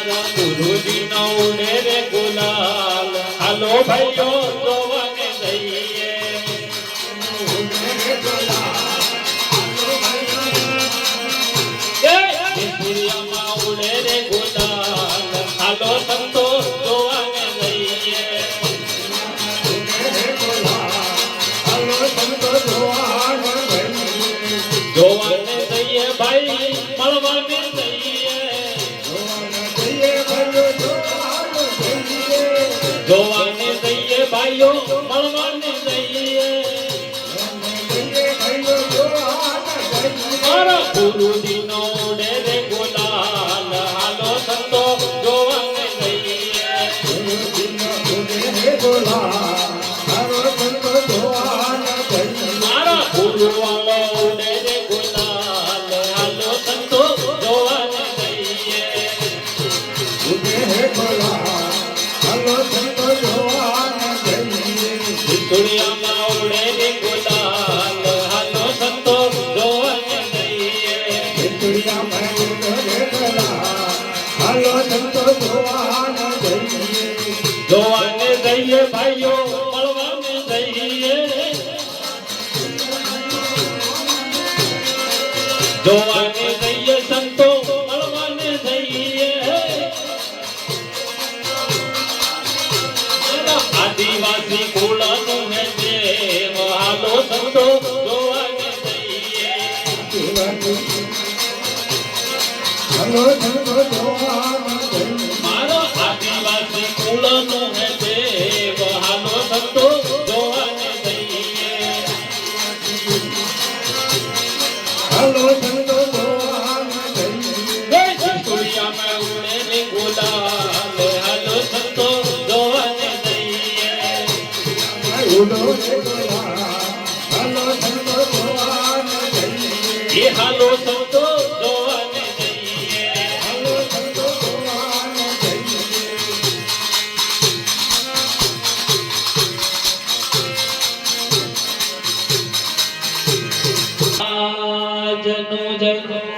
ગુરુજી નો ઉડે રે ગુલાલ હાલો ભાઈઓ જોવાને જઈએ દુનિયામાં ઉડે રે ગુલાલ હાલો સંતો જોવાને જઈએ જોવાને જઈએ ભાઈ મળવાને જઈએ જોવાને જઈએ ભાઈઓ મળવાને જઈએ મારા ગુરુજી નો ઉડે રે ગુલાલ હાલો સંતો જોવાને જઈએ મારા ગુરુ વાળો ઉડે રે ગુલાલ હાલો સંતો જોવાને જઈએ દુનિયામાં ઉડે રે ગુલાલ હાલો સંતો જોવાને જઈએ જોવાને જઈએ ભાઈઓ મળવાને જઈએ જોવાને જઈએ સંતો મળવાને જઈએ આદિવાસી કુળનું હે દેવ હાલો સંતો જોવાને જઈએ મારો આદિવાસી કુળનું હે દેવ હાલો સંતો જોવાને જઈએ દુનિયામાં ઉડે રે ગુલાલ હાલો સંતો જોવાને જઈએ એ હાલો સંતો જોવાને જઈએ આજનું જય